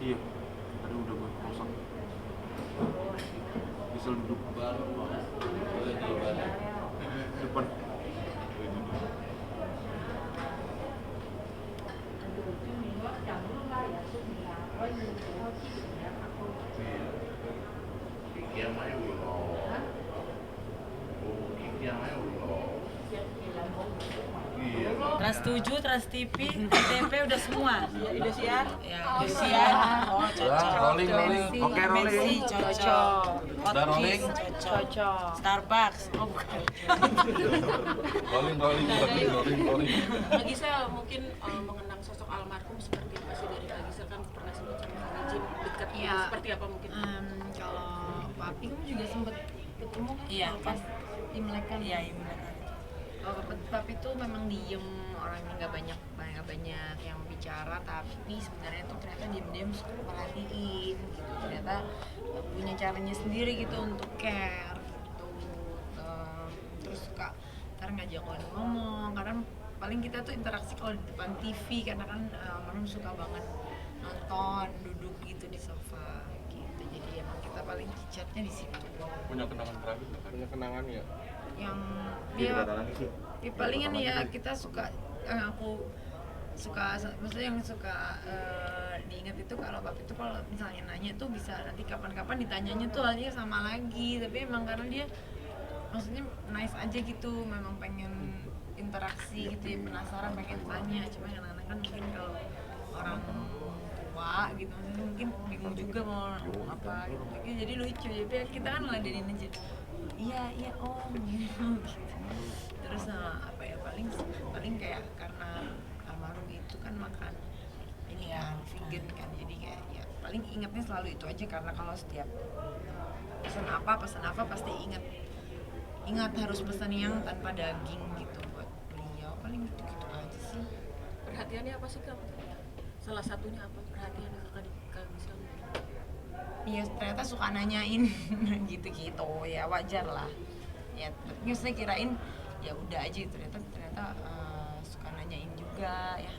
Iya, tadi udah gue kosong. Bisa duduk depan. Trans 7, Trans TV, TP udah semua. Indosiar? Ya, Indosiar. Oh, cocok. Rolling. Oke, rolling. Messi, cocok. Udah rolling? Cocok. Starbucks. Oh, bukan. Rolling. Kak Gisel mungkin mengenang sosok almarhum seperti apa sih dari Kak Gisel, kan pernah sebut sama Kak Ijin dekat Iya. seperti apa mungkin? Kalau papi kamu juga sempet ketemu kan? Iya, Pas Imlek kan? Iya, Imlek. Kalau papi tuh memang diem, orangnya nggak banyak yang bicara, tapi sebenarnya tuh ternyata diem suka merhatiin gitu. Ternyata punya caranya sendiri gitu untuk care gitu. Terus suka ntar ngajak ngomong, karena paling kita tuh interaksi kalau di depan TV, karena kan almarhum suka banget nonton duduk gitu di sofa gitu. Jadi emang kita paling chatnya di situ. Punya kenangan terakhir nggak? Punya kenangan ya? Yang Iya, dia berapa lagi sih? palingan ya kita suka aku suka, maksudnya yang suka diingat itu kalau papi itu kalau misalnya nanya tuh bisa nanti kapan-kapan ditanyanya tuh halnya sama lagi, tapi emang karena dia maksudnya nice aja gitu, memang pengen interaksi gitu ya, penasaran pengen tanya. Cuma anak-anak kan mungkin kalau orang tua gitu maksudnya mungkin bingung juga mau ngomong apa gitu. Jadi lucu, jadi kita kan ngeladenin aja, iya om gitu. Terus apa ya, paling kayak karena almarhum itu kan makan ini kan vegan kan, jadi kayak ya paling ingatnya selalu itu aja, karena kalau setiap pesan apa pasti ingat harus pesan yang tanpa daging gitu buat beliau. Paling gitu aja sih. Perhatiannya apa sih Kak? Salah satunya apa perhatian Kak Gisel? Iya, ternyata suka nanyain gitu-gitu ya, wajar lah ya. Terus saya kirain ya udah aja, ternyata suka nanyain juga ya.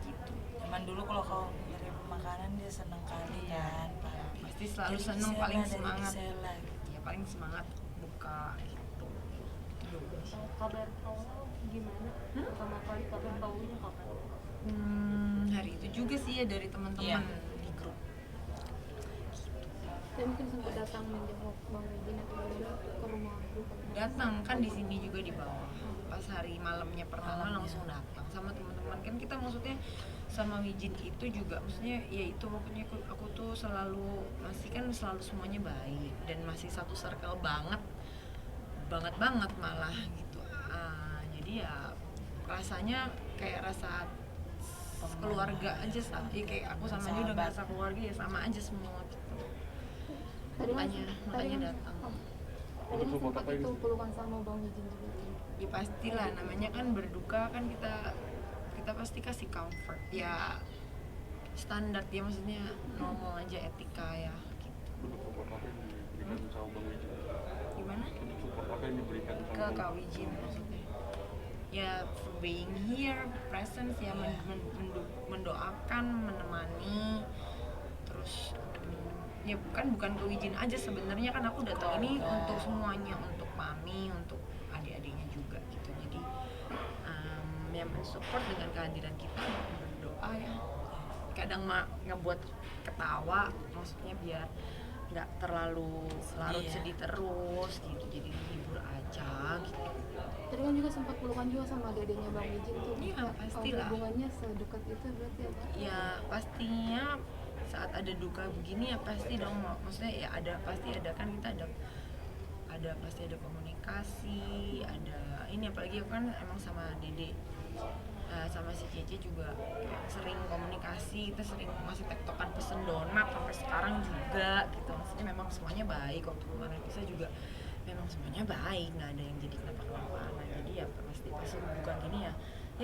Gitu. Zaman dulu kalau kau ngirim makanan dia seneng kali kan. Pasti selalu Dari seneng, Gisela, paling dari semangat Gisela, gitu. ya, paling semangat buka gitu. Kabar tahu gimana? Pertama kali kabar tahunya kapan? Hari itu juga sih ya, dari teman-teman Iya. di grup. Saya mungkin sempat datang menjenguk Bang Wijin atau Bang ke rumah duka. Datang kan di sini juga di bawah. Pas hari malamnya pertama langsung datang sama teman-teman. Kan kita maksudnya sama Wijin itu juga maksudnya ya itu, pokoknya aku tuh selalu masih kan selalu semuanya baik dan masih satu circle banget malah gitu. Jadi ya rasanya kayak rasa keluarga aja sih, kayak aku sama dia udah ngerasa keluarga ya, sama aja semua gitu. Makanya datang. Tadi sempat itu pelukan sama Bang Wijin juga. Ya pastilah, namanya kan berduka kan kita pasti kasih comfort ya, standar ya, maksudnya normal aja, etika ya gitu. Bentuk support apa yang diberikan sama Bang Wijin? Gimana? Bentuk support apa yang diberikan sama Ke Bang Kak Wijin maksudnya ya, for being here, presence ya, mendoakan, menemani. Terus ya bukan ke Wijin aja sebenarnya, kan aku datang ini untuk semuanya, untuk Mami, untuk adik-adiknya juga gitu. Jadi yang mensupport dengan kehadiran kita, berdoa ya, kadang ngebuat ketawa, maksudnya biar nggak terlalu larut sedih terus gitu, jadi hibur aja gitu. Tadi kan juga sempat pelukan juga sama adiknya Bang Wijin tuh. Iya, pastilah. Hubungannya sedekat itu berarti ya, Kak? Ya pastinya saat ada duka begini ya pasti dong, maksudnya ya pasti ada kan, kita pasti ada komunikasi, ada ini, apalagi aku kan emang sama Dede sama si Cece juga kayak sering komunikasi, kita sering masih tektokan pesen donat sampai sekarang juga gitu. Maksudnya memang semuanya baik, waktu kemarin bisa juga memang semuanya baik, nggak ada yang jadi kenapa-kenapa. Nah jadi ya pasti pas bukan gini ya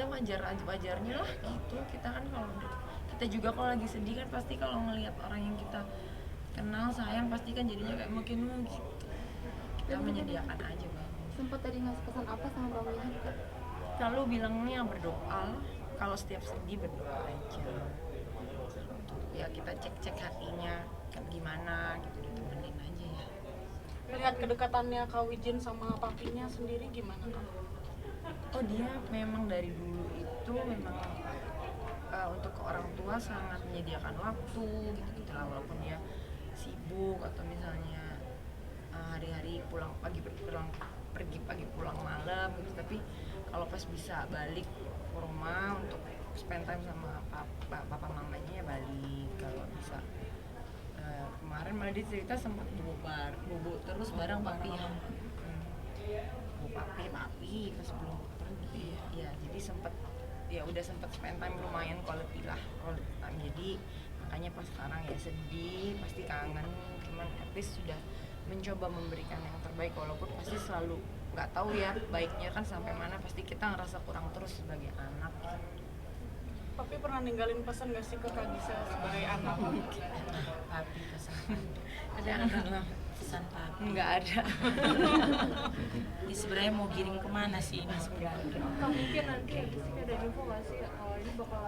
wajarnya lah gitu. Kita kan kalau kita juga kalau lagi sedih kan pasti kalau ngelihat orang yang kita kenal sayang pasti kan jadinya kayak makin gitu. Kita menyediakan aja Bang. Sempat tadi ngasih pesan apa sama Bang Wijin, Kak? Selalu bilangnya berdoa, kalau setiap sedih berdoa aja. ya kita cek hatinya kan gimana gitu, ditemenin aja ya. Melihat kedekatannya Kak Wijin sama papinya sendiri gimana Kak? Oh dia memang dari dulu itu memang untuk ke orang tua sangat menyediakan waktu gitu lah, walaupun dia sibuk atau misalnya hari-hari pulang pagi pergi pagi pulang malam gitu, tapi kalau pas bisa balik ke rumah untuk spend time sama papa mamanya ya balik. Kalau bisa kemarin malah dia cerita sempat bobo terus bareng papi ya. Papi pas sebelum pergi ya, jadi sempet ya udah sempet spend time lumayan quality time. Jadi makanya pas sekarang ya sedih, pasti kangen, cuman at least sudah mencoba memberikan yang terbaik, walaupun pasti selalu nggak tahu ya baiknya kan sampai mana, pasti kita ngerasa kurang terus sebagai anak. Papi pernah ninggalin pesan gak sih ke Kak Gisel sebagai anak? Papi pesan Ada anak pesan papi nggak ada. ini sebenarnya mau giring kemana sih ini sebenarnya? Kak mungkin nanti ya sih ada info nggak sih ini bakal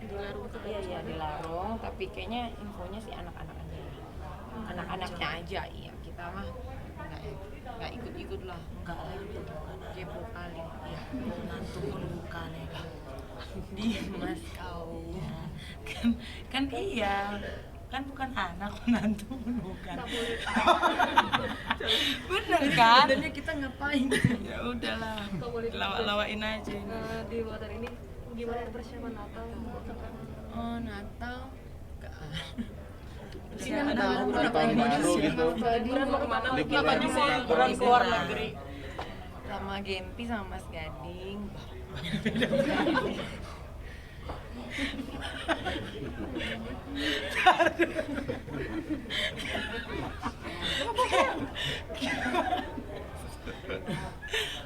dilarung tuh? Iya dilarung, tapi kayaknya infonya sih anak-anak aja, anak-anaknya aja. Iya kita mah nggak ikut-ikut lah, Enggak lah, itu bukan kepo kali ya. nantu pun bukan ya kan. Dimas kau kan iya kan bukan anak menantu pun bukan. Bener kan? sebenarnya kita ngapain? Ya udahlah, Nggak boleh lawa-lawain aja. Di luar ini gimana persiapan Natal? Oh Natal nggak ada. Persiapan Natal apa? tahun baru gitu. Liburan mau kemana? Liburan. Kak Gisel liburan ke luar negeri. sama Gempi sama Mas Gading.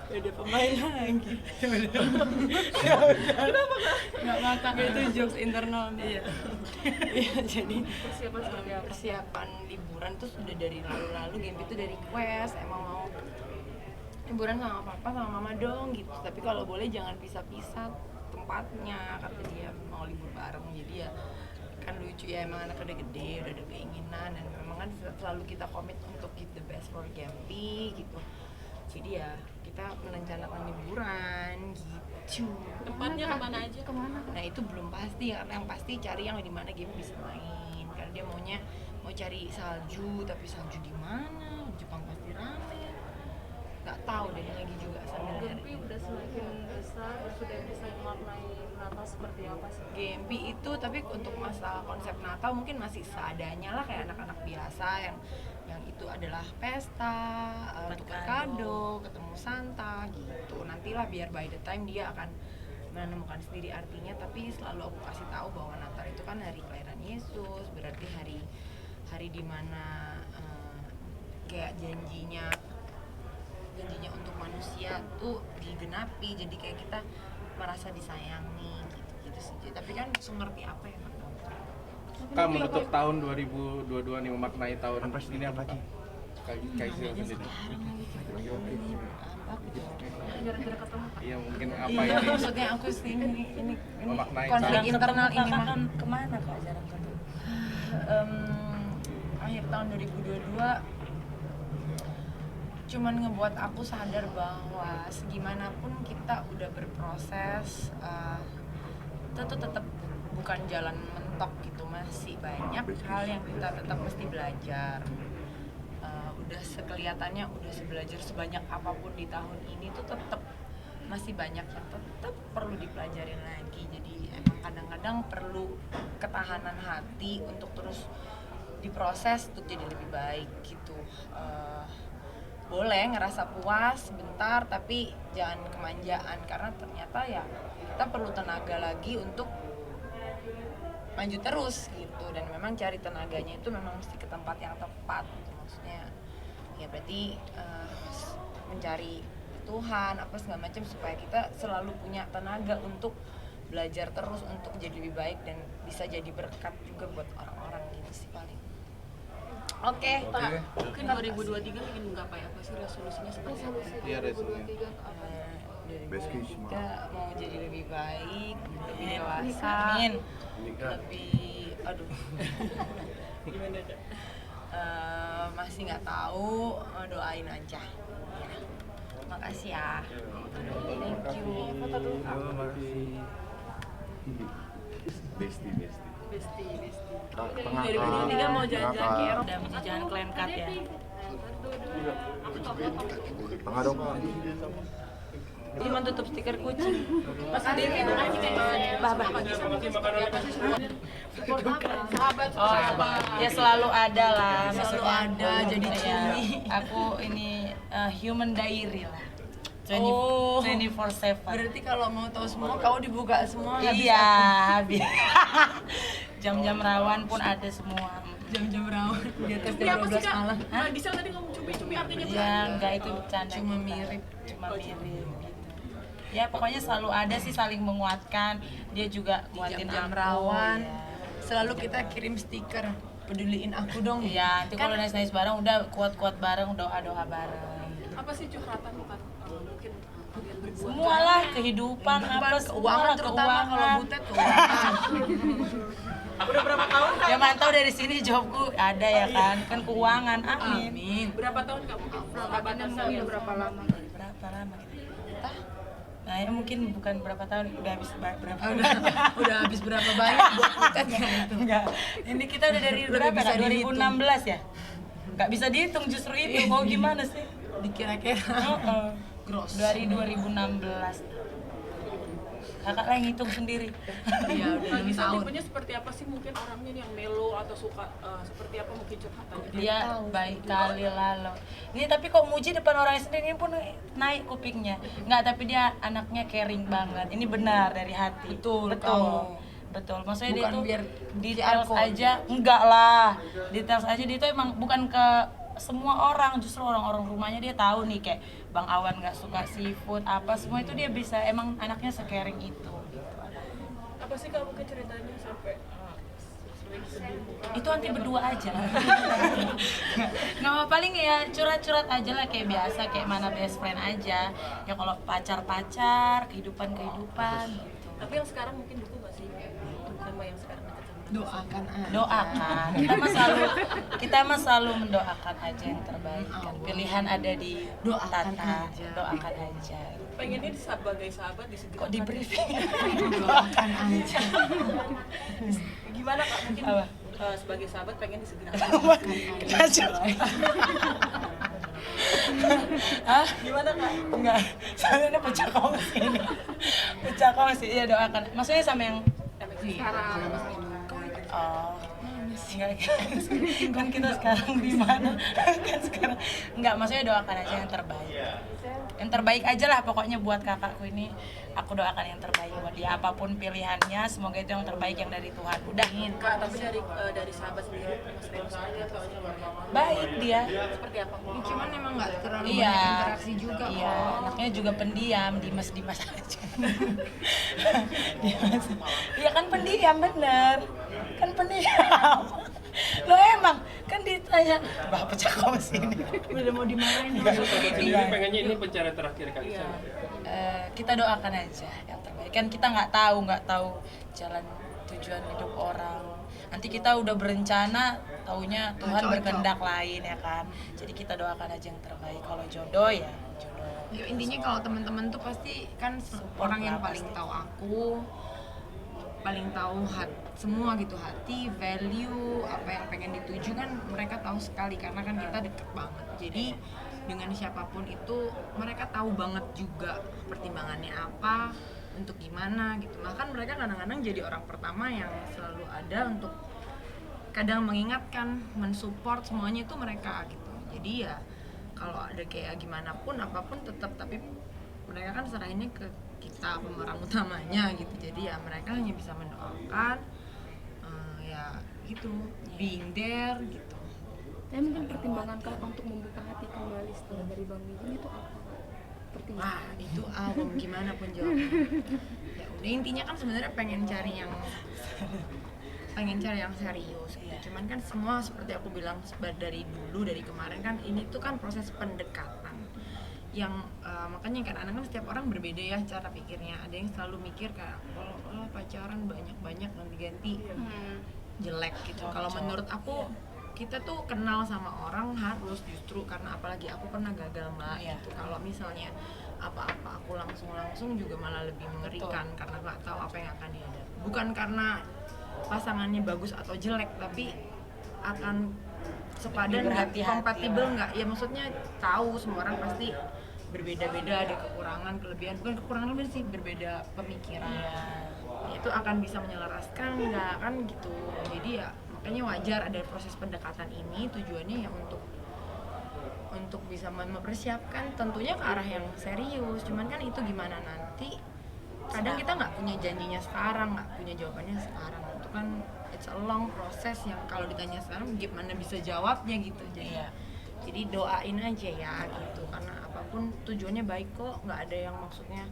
Udah pemain lagi. Nggak makan itu jokes internal. Iya. Jadi Persiapan seperti apa? persiapan liburan tuh sudah dari lalu-lalu. Gempi tuh dari request emang mau liburan sama papa sama mama dong gitu, tapi kalau boleh jangan pisah-pisah tempatnya, kata dia mau libur bareng. Jadi ya kan lucu ya, emang anak udah gede, udah ada keinginan, dan memang kan selalu kita komit untuk give the best for Gempi gitu. Jadi ya kita merencanakan liburan gitu. Tempatnya kemana aja? Nah itu belum pasti, karena yang pasti cari yang di mana Gempi bisa main, karena dia mau cari salju, tapi salju di mana? Jepang pasti rame. Nggak tahu deh lagi juga sambil Gempi udah semakin besar, sudah bisa memaknai Natal seperti apa sih? Gempi itu, tapi untuk masalah konsep Natal mungkin masih seadanya lah kayak anak-anak biasa yang itu adalah pesta, tukar kado, ketemu Santa gitu. Nantilah biar by the time dia akan menemukan sendiri artinya, tapi selalu aku kasih tahu bahwa Natal itu kan hari kelahiran Yesus, berarti hari dimana kayak janjinya untuk manusia tuh digenapi, jadi kayak kita merasa disayangi gitu sih. Tapi kan seperti apa ya Kak, menutup tahun 2022 nih, memaknai tahun ini apa Kak? Kaisel sendiri. Gara-gara ketemu Iya mungkin apa iya, ini? maksudnya aku sih ini Memaknai konflik tahun. internal ini mah. Kan kemana kok jarang ketemu? Akhir tahun 2022 cuman ngebuat aku sadar bahwa segimanapun kita udah berproses, itu tuh tetap bukan jalan mentok gitu, masih banyak hal yang kita tetap mesti belajar. Udah sekelihatannya udah belajar sebanyak apapun di tahun ini tuh tetap masih banyak yang tetap perlu dipelajarin lagi. Jadi emang kadang-kadang perlu ketahanan hati untuk terus diproses untuk jadi lebih baik gitu. Boleh ngerasa puas sebentar, tapi jangan kemanjaan, karena ternyata ya kita perlu tenaga lagi untuk maju terus gitu. Dan memang cari tenaganya itu memang mesti ke tempat yang tepat gitu. Maksudnya ya berarti mencari Tuhan apa segala macam, supaya kita selalu punya tenaga untuk belajar terus untuk jadi lebih baik dan bisa jadi berkat juga buat orang-orang gitu sih paling. Oke. Mungkin 2023 ingin menggapai apa sih, resolusinya seperti apa? Iya, resolusinya. 2023 mau jadi lebih baik, lebih dewasa, Amin. lebih Aduh. Gimana Kak? Masih nggak tahu, doain aja. Ya. Makasih ya. Thank you. Besti. Dari 2023 mau jalan-jalan ke Eropa. Udah mesti jalan clan cut ya. Tengah dong. Cuma tutup stiker kucing. Pas sendiri itu kan kayak Bah. sahabat Ya selalu ada lah. Selalu maksudnya. ada, jadi Ya, cumi. aku ini human diary lah. Oh. 24/7. Berarti kalau mau tahu semua, kau dibuka semua. habis Iya, aku. habis. Jam-jam rawan pun ada semua. Jam-jam rawan di atas Cumi apa sih 12 Kak? malam. Nah, Gisel tadi ngomong cumi artinya apa? Ya, enggak itu bercanda. Cuma kita. mirip. Cuma mirip gitu. Ya, pokoknya selalu ada sih saling menguatkan. Dia juga nguatin Jam-jam aku. rawan. Ya. Selalu kita kirim stiker, peduliin aku dong. Iya, nanti kalau Kan- nangis-nangis bareng udah kuat-kuat bareng, doa-doa bareng. Apa sih curhatan bukan mungkin kalian berdua? Semualah kehidupan apa keuangan semualah terutama kalau butet keuangan. Udah berapa tahun Kak? Ya mantau dari sini jawabku ada ya kan keuangan. Amin. Amin. Berapa tahun Kak mungkin sahabatnya kalian berapa lama? Berapa lama kita? Entah. Nah, ya mungkin bukan berapa tahun, udah habis berapa? Udah habis berapa banyak buat butet kan itu. Enggak. Ini kita udah dari Udah berapa? bisa Kak? dihitung. 2016 ya? Enggak bisa dihitung justru itu. Mau gimana sih? Dikira-kira. Gross. Dari 2016. Kakak lah yang hitung sendiri. Iya, udah Nah, 6 Gisel tahun. tipenya seperti apa sih mungkin orangnya nih yang melo atau suka seperti apa mungkin curhatannya? Dia baik kali lalu. Ini tapi kok muji depan orang sendiri ini pun naik kupingnya. Enggak, tapi dia anaknya caring banget. Ini benar dari hati. Betul, Betul. kamu. Betul. Maksudnya dia Bukan tuh biar details QR code. aja, enggak lah. Details aja dia tuh emang bukan ke semua orang, justru orang-orang rumahnya dia tahu nih kayak Bang Awan nggak suka seafood apa semua itu dia bisa, emang anaknya se-caring itu. Apa sih Kak mungkin ceritanya sampai sering sedih? Itu nanti berdua aja. Nggak apa, paling ya curhat-curhat aja lah kayak biasa, kayak mana best friend aja ya. Kalau pacar-pacar, kehidupan gitu. Tapi yang sekarang mungkin butuh nggak sih sama yang sekarang dekat sama Doakan aja. Doakan, kita mah selalu mendoakan aja yang terbaik kan. Pilihan ada di Doakan Tata, aja. doakan aja. pengennya sebagai sahabat disegerakan. Kok di briefing? Doakan aja. Gimana Kak mungkin Apa? sebagai sahabat pengen disegerakan. Hah? Gimana Kak? Enggak, soalnya ini pecah kongsi ini. Pecah kongsi, ya doakan. Maksudnya sama yang Sekarang oh, enggak, kan kita sekarang di mana? Kan sekarang enggak, maksudnya doakan aja yang terbaik. Yang terbaik aja lah pokoknya buat kakakku ini. Aku doakan yang terbaik buat dia, apapun pilihannya, semoga itu yang terbaik yang dari Tuhan. Udah. Kak, tapi dari sahabat sendiri Mas Reno sendiri atau Baik dia. seperti apa? Cuman emang nggak terlalu Iya. banyak interaksi juga Iya, kok. anaknya juga pendiam, dimas aja. Dimas. Iya kan pendiam bener. Kan pendiam. Lo emang kan ditanya, bah pecah kongsi ini. Udah mau dimarahin dulu. Sendiri pengennya ini pencarian terakhir Kak Gisel. Kita doakan aja yang terbaik. Kan kita nggak tahu jalan tujuan hidup orang. Nanti kita udah berencana, taunya Tuhan berkehendak lain ya kan. Jadi kita doakan aja yang terbaik. Kalau jodoh ya jodoh. Ya, intinya kalau teman-teman tuh pasti kan orang yang paling tahu aku, paling tahu semua gitu, hati, value, apa yang pengen dituju kan mereka tahu sekali karena kan kita deket banget. Jadi dengan siapapun itu mereka tahu banget juga pertimbangannya apa, untuk gimana gitu. Bahkan mereka kadang-kadang jadi orang pertama yang selalu ada untuk kadang mengingatkan, mensupport semuanya itu mereka gitu. Jadi ya kalau ada kayak gimana pun apapun tetap, tapi mereka kan serahinnya ke kita pemeran utamanya gitu. Jadi ya mereka hanya bisa mendoakan, ya gitu, being there gitu. Tapi mungkin pertimbangan Kak untuk membuka hati kembali setelah dari Bang Mijin itu apa? Pertimbangan. Wah itu awam gimana pun jawabnya. Ya udah intinya kan sebenarnya pengen cari yang serius gitu. Cuman kan semua seperti aku bilang dari dulu, dari kemarin kan ini tuh kan proses pendekatan yang makanya kadang-kadang kan setiap orang berbeda ya cara pikirnya. Ada yang selalu mikir kayak kalau pacaran banyak-banyak ganti-ganti. jelek gitu. Kalau menurut aku kita tuh kenal sama orang harus justru karena apalagi aku pernah gagal mbak Iya. gitu. Kalau misalnya apa-apa aku langsung juga malah lebih mengerikan karena nggak tahu apa yang akan dihadapi. Bukan karena pasangannya bagus atau jelek, tapi akan sepadan nggak, Berhati-hati kompatibel lah. nggak. Ya maksudnya tahu semua orang pasti berbeda-beda, ada kekurangan, kelebihan, bukan kekurangan lebih sih, berbeda pemikiran. Iya. Itu akan bisa menyelaraskan nggak kan gitu. Jadi ya makanya wajar ada proses pendekatan ini, tujuannya ya untuk bisa mempersiapkan tentunya ke arah yang serius. Cuman kan itu gimana nanti, kadang kita nggak punya janjinya sekarang, nggak punya jawabannya sekarang. Itu kan it's a long proses yang kalau ditanya sekarang gimana bisa jawabnya gitu. Jadi doain aja ya gitu, karena apapun tujuannya baik kok, nggak ada yang maksudnya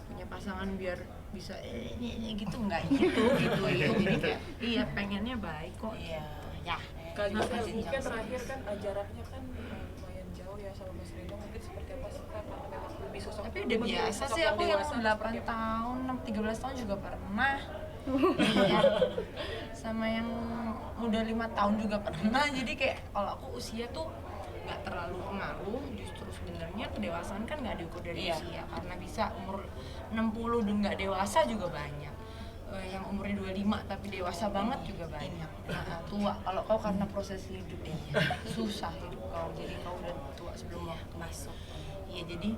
punya pasangan biar bisa ini gitu, nggak gitu ya. Jadi kayak iya pengennya baik kok. Iya. Ya. Kak Gisel, Kenapa sih mungkin jangan terakhir kan jaraknya kan lumayan jauh ya sama Mas Rino, mungkin seperti apa sih Kak, karena memang lebih sosok Tapi udah lebih biasa sosok sih, aku yang dewasa 8 seperti apa? tahun, 13 tahun juga pernah. Iya. Sama yang udah 5 tahun juga pernah. Jadi kayak kalau aku usia tuh nggak terlalu pengaruh, justru sebenarnya kedewasaan kan nggak diukur dari Iya. usia, karena bisa umur 60 dan nggak dewasa juga banyak. Yang umurnya 25 tapi dewasa banget juga banyak. Nah, tua kalau kau karena proses hidup ya susah hidup kau, jadi kau udah tua sebelum waktu Masuk. iya jadi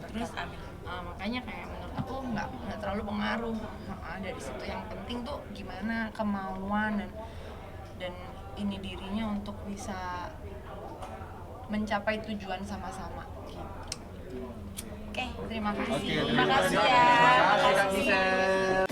terus makanya kayak menurut aku nggak terlalu pengaruh. Dari situ yang penting tuh gimana kemauan dan ini dirinya untuk bisa mencapai tujuan sama-sama gitu. Oke, terima kasih. Oke, terima kasih ya. Terima kasih. Terima kasih, Kak Gisel.